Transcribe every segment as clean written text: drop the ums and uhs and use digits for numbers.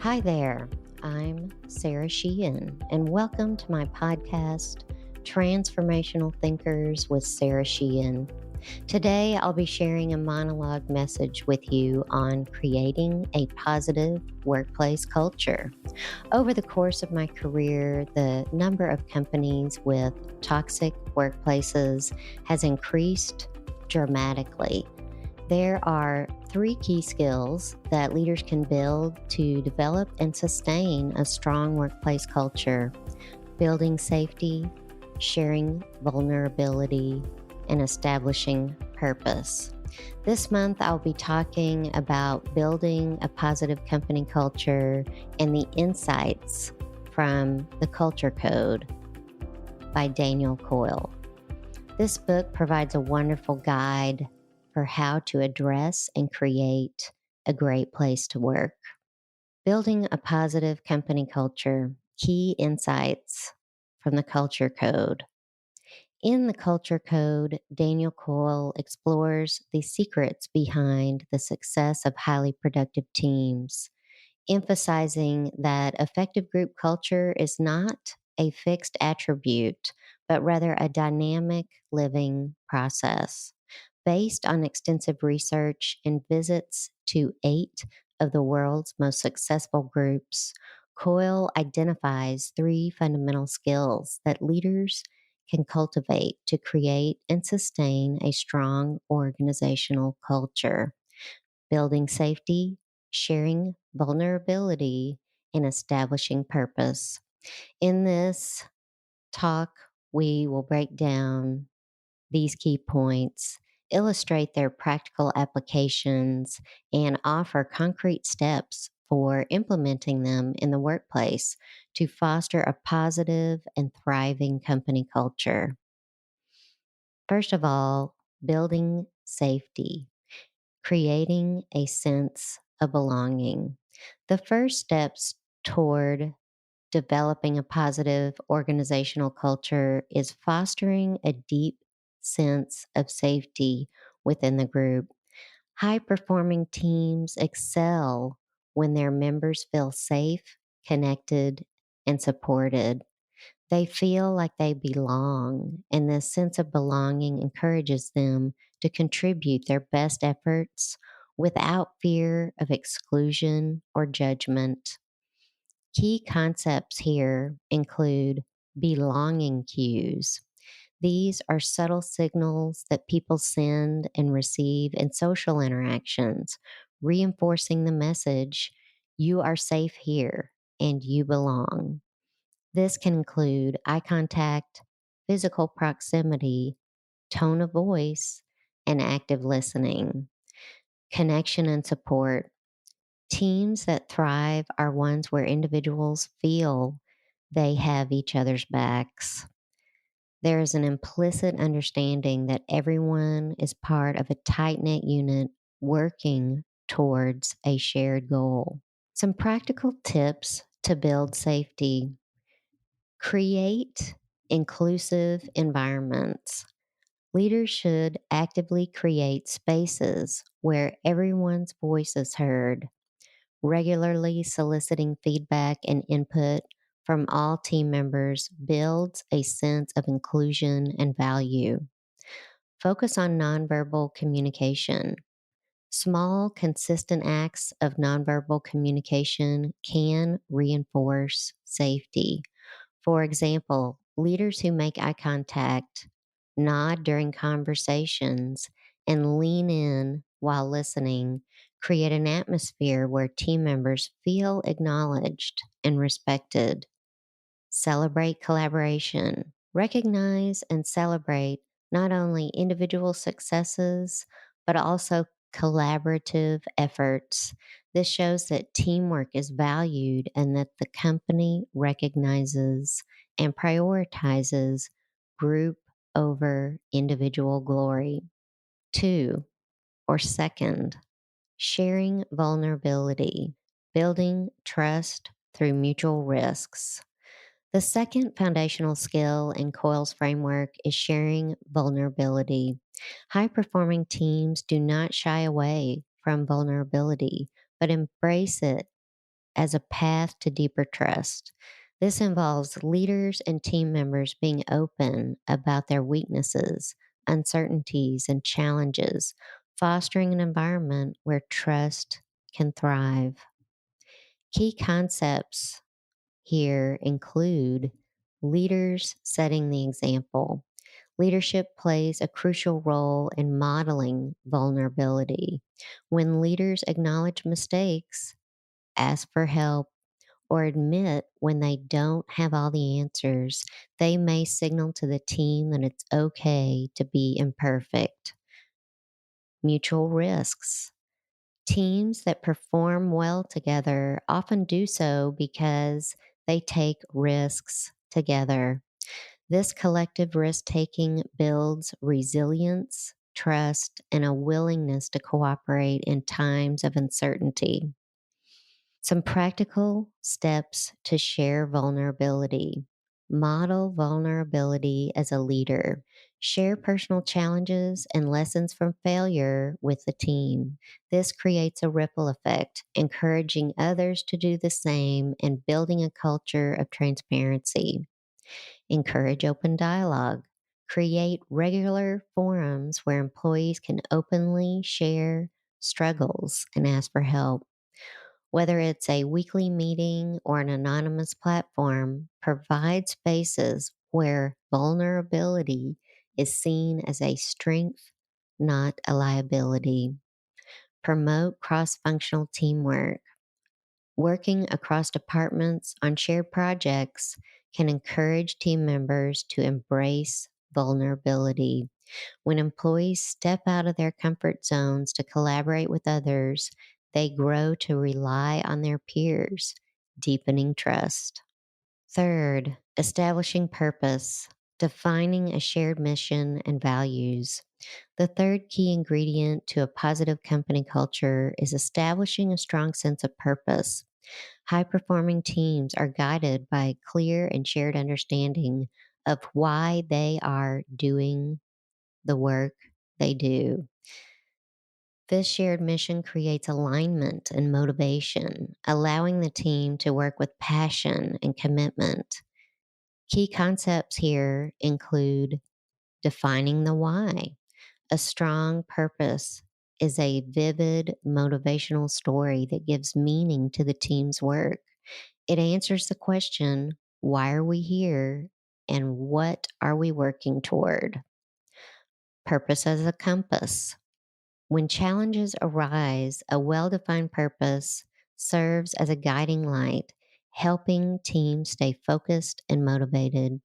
Hi there, I'm Sara Sheehan, and welcome to my podcast, Transformational Thinkers with Sara Sheehan. Today, I'll be sharing a monologue message with you on creating a positive workplace culture. Over the course of my career, the number of companies with toxic workplaces has increased dramatically. There are three key skills that leaders can build to develop and sustain a strong workplace culture: building safety, sharing vulnerability, and establishing purpose. This month, I'll be talking about building a positive company culture and the insights from the Culture Code by Daniel Coyle. This book provides a wonderful guide for how to address and create a great place to work. Building a positive company culture, key insights from the Culture Code. In the Culture Code, Daniel Coyle explores the secrets behind the success of highly productive teams, emphasizing that effective group culture is not a fixed attribute, but rather a dynamic living process. Based on extensive research and visits to 8 of the world's most successful groups, Coyle identifies three fundamental skills that leaders can cultivate to create and sustain a strong organizational culture: building safety, sharing vulnerability, and establishing purpose. In this talk, we will break down these key points, illustrate their practical applications, and offer concrete steps for implementing them in the workplace to foster a positive and thriving company culture. First of all, building safety, creating a sense of belonging. The first steps toward developing a positive organizational culture is fostering a deep sense of safety within the group. High performing teams excel when their members feel safe, connected, and supported. They feel like they belong, and this sense of belonging encourages them to contribute their best efforts without fear of exclusion or judgment. Key concepts here include belonging cues. These are subtle signals that people send and receive in social interactions, reinforcing the message, you are safe here and you belong. This can include eye contact, physical proximity, tone of voice, and active listening. Connection and support. Teams that thrive are ones where individuals feel they have each other's backs. There is an implicit understanding that everyone is part of a tight knit unit working towards a shared goal. Some practical tips to build safety: create inclusive environments. Leaders should actively create spaces where everyone's voice is heard. Regularly soliciting feedback and input from all team members builds a sense of inclusion and value. Focus on nonverbal communication. Small, consistent acts of nonverbal communication can reinforce safety. For example, leaders who make eye contact, nod during conversations, and lean in while listening create an atmosphere where team members feel acknowledged and respected. Celebrate collaboration. Recognize and celebrate not only individual successes, but also collaborative efforts. This shows that teamwork is valued and that the company recognizes and prioritizes group over individual glory. Two, or second, sharing vulnerability, building trust through mutual risks. The second foundational skill in Coyle's framework is sharing vulnerability. High performing teams do not shy away from vulnerability, but embrace it as a path to deeper trust. This involves leaders and team members being open about their weaknesses, uncertainties, and challenges, fostering an environment where trust can thrive. Key concepts here include leaders setting the example. Leadership plays a crucial role in modeling vulnerability. When leaders acknowledge mistakes, ask for help, or admit when they don't have all the answers, they may signal to the team that it's okay to be imperfect. Mutual risks. Teams that perform well together often do so because they take risks together. This collective risk taking builds resilience, trust, and a willingness to cooperate in times of uncertainty. Some practical steps to share vulnerability. Model vulnerability as a leader. Share personal challenges and lessons from failure with the team. This creates a ripple effect, encouraging others to do the same and building a culture of transparency. Encourage open dialogue. Create regular forums where employees can openly share struggles and ask for help. Whether it's a weekly meeting or an anonymous platform, provide spaces where vulnerability is seen as a strength, not a liability. Promote cross functional teamwork. Working across departments on shared projects can encourage team members to embrace vulnerability. When employees step out of their comfort zones to collaborate with others, they grow to rely on their peers, deepening trust. Third, establishing purpose, defining a shared mission and values. The third key ingredient to a positive company culture is establishing a strong sense of purpose. High performing teams are guided by a clear and shared understanding of why they are doing the work they do. This shared mission creates alignment and motivation, allowing the team to work with passion and commitment. Key concepts here include defining the why. A strong purpose is a vivid, motivational story that gives meaning to the team's work. It answers the question, why are we here and what are we working toward? Purpose as a compass. When challenges arise, a well defined purpose serves as a guiding light, helping teams stay focused and motivated.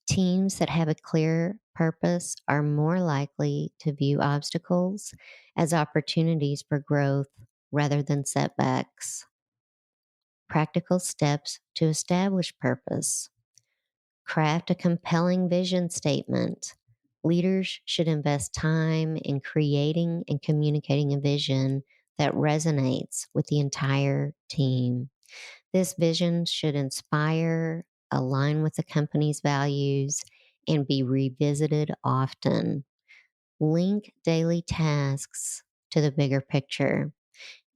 Teams that have a clear purpose are more likely to view obstacles as opportunities for growth rather than setbacks. Practical steps to establish purpose. Craft a compelling vision statement. Leaders should invest time in creating and communicating a vision that resonates with the entire team. This vision should inspire, align with the company's values, and be revisited often. Link daily tasks to the bigger picture.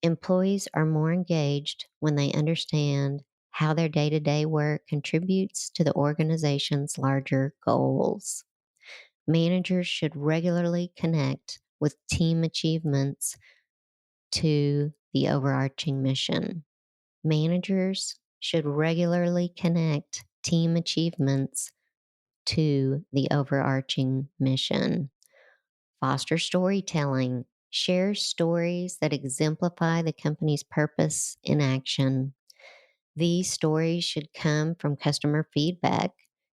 Employees are more engaged when they understand how their day to day work contributes to the organization's larger goals. Managers should regularly connect with team achievements to the overarching mission. Managers should regularly connect team achievements to the overarching mission. Foster storytelling. Share stories that exemplify the company's purpose in action. These stories should come from customer feedback,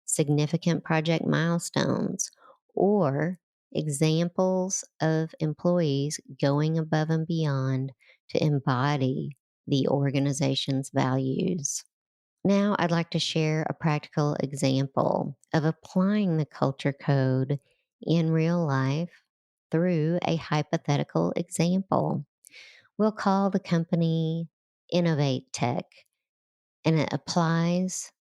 significant project milestones, or examples of employees going above and beyond to embody the organization's values. Now, I'd like to share a practical example of applying the culture code in real life through a hypothetical example. We'll call the company Innovate Tech, and it applies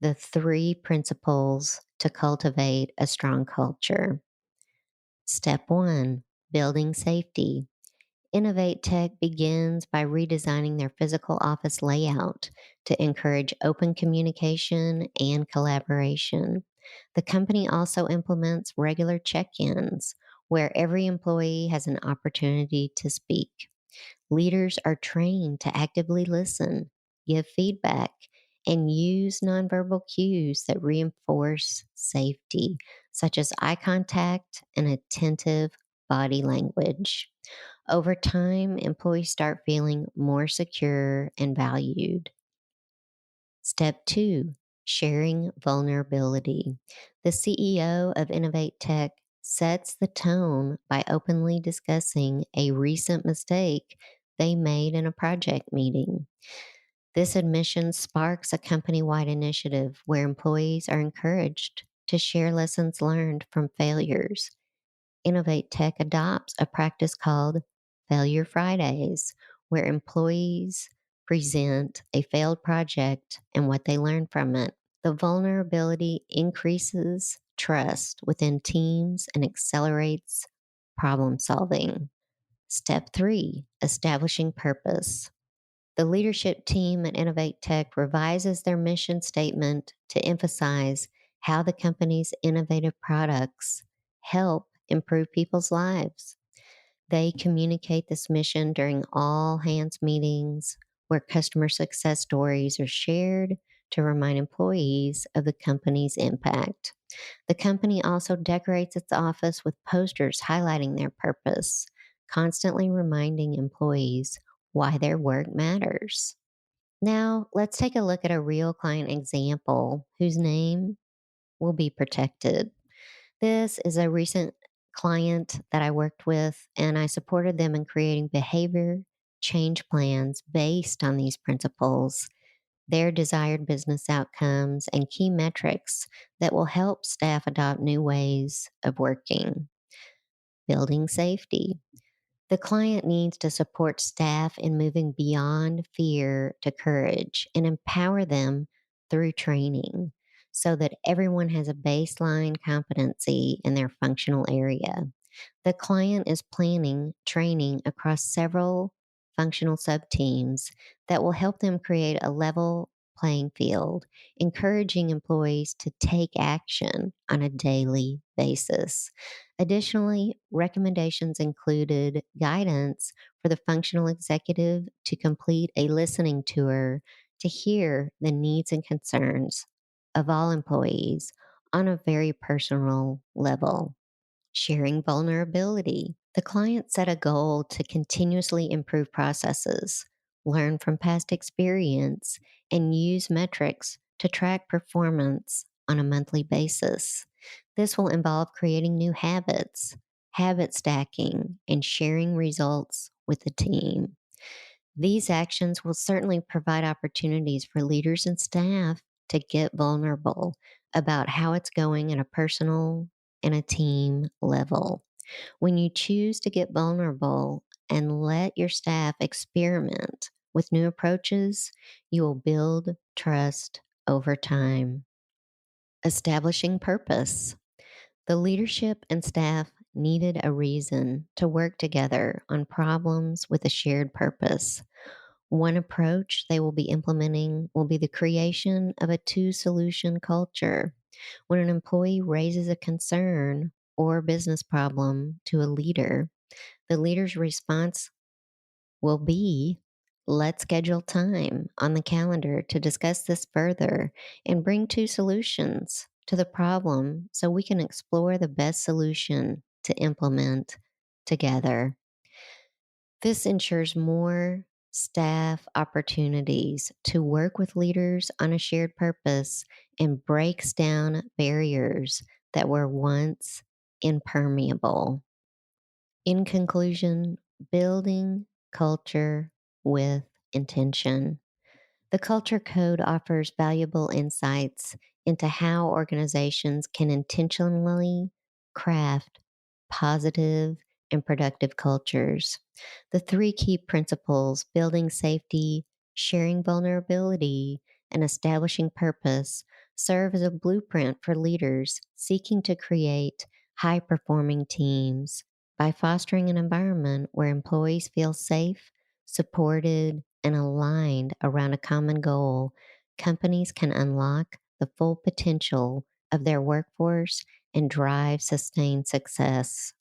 the three principles to cultivate a strong culture. Step one, building safety. Innovate Tech begins by redesigning their physical office layout to encourage open communication and collaboration. The company also implements regular check ins where every employee has an opportunity to speak. Leaders are trained to actively listen, give feedback, and use nonverbal cues that reinforce safety, such as eye contact and attentive body language. Over time, employees start feeling more secure and valued. Step two, sharing vulnerability. The CEO of Innovate Tech sets the tone by openly discussing a recent mistake they made in a project meeting. This admission sparks a company wide initiative where employees are encouraged to share lessons learned from failures. Innovate Tech adopts a practice called Failure Fridays, where employees present a failed project and what they learned from it. The vulnerability increases trust within teams and accelerates problem solving. Step three, establishing purpose. The leadership team at Innovate Tech revises their mission statement to emphasize how the company's innovative products help improve people's lives. They communicate this mission during all hands meetings where customer success stories are shared to remind employees of the company's impact. The company also decorates its office with posters highlighting their purpose, constantly reminding employees why their work matters. Now, let's take a look at a real client example whose name will be protected. This is a recent client that I worked with, and I supported them in creating behavior change plans based on these principles, their desired business outcomes, and key metrics that will help staff adopt new ways of working. Building safety. The client needs to support staff in moving beyond fear to courage and empower them through training so that everyone has a baseline competency in their functional area. The client is planning training across several functional subteams that will help them create a level playing field, encouraging employees to take action on a daily basis. Additionally, recommendations included guidance for the functional executive to complete a listening tour to hear the needs and concerns of all employees on a very personal level. Sharing vulnerability. The client set a goal to continuously improve processes, learn from past experience, and use metrics to track performance on a monthly basis. This will involve creating new habits, habit stacking, and sharing results with the team. These actions will certainly provide opportunities for leaders and staff to get vulnerable about how it's going at a personal and a team level. When you choose to get vulnerable and let your staff experiment with new approaches, you will build trust over time. Establishing purpose. The leadership and staff needed a reason to work together on problems with a shared purpose. One approach they will be implementing will be the creation of a two solution culture. When an employee raises a concern or business problem to a leader, the leader's response will be, let's schedule time on the calendar to discuss this further and bring two solutions to the problem so we can explore the best solution to implement together. This ensures more staff opportunities to work with leaders on a shared purpose and breaks down barriers that were once impermeable. In conclusion, building culture with intention. The Culture Code offers valuable insights into how organizations can intentionally craft positive and productive cultures. The three key principles, building safety, sharing vulnerability, and establishing purpose, serve as a blueprint for leaders seeking to create high performing teams By fostering an environment where employees feel safe, supported, and aligned around a common goal, companies can unlock the full potential of their workforce and drive sustained success.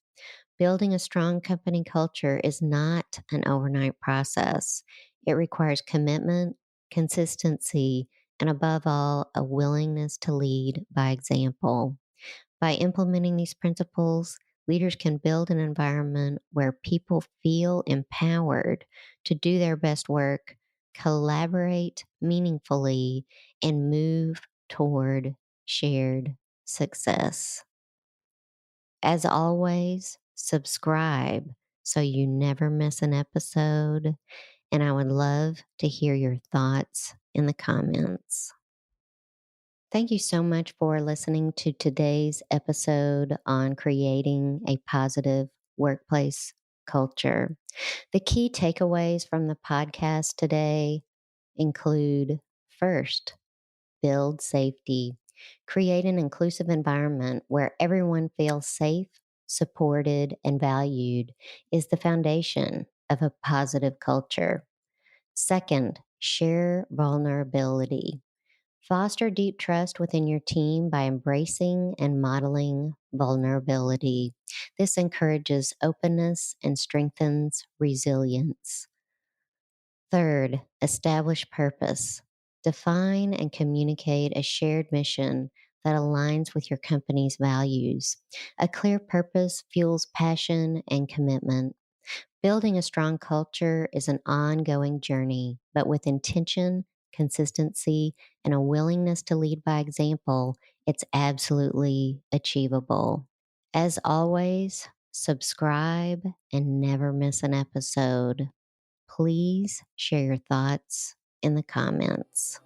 Building a strong company culture is not an overnight process. It requires commitment, consistency, and above all, a willingness to lead by example. By implementing these principles, leaders can build an environment where people feel empowered to do their best work, collaborate meaningfully, and move toward shared success. As always, subscribe so you never miss an episode. And I would love to hear your thoughts in the comments. Thank you so much for listening to today's episode on creating a positive workplace culture. The key takeaways from the podcast today include: first, build safety. Create an inclusive environment where everyone feels safe, supported, and valued is the foundation of a positive culture. Second, share vulnerability. Foster deep trust within your team by embracing and modeling vulnerability. This encourages openness and strengthens resilience. Third, establish purpose. Define and communicate a shared mission that aligns with your company's values. A clear purpose fuels passion and commitment. Building a strong culture is an ongoing journey, but with intention, consistency, and a willingness to lead by example, it's absolutely achievable. As always, subscribe and never miss an episode. Please share your thoughts in the comments.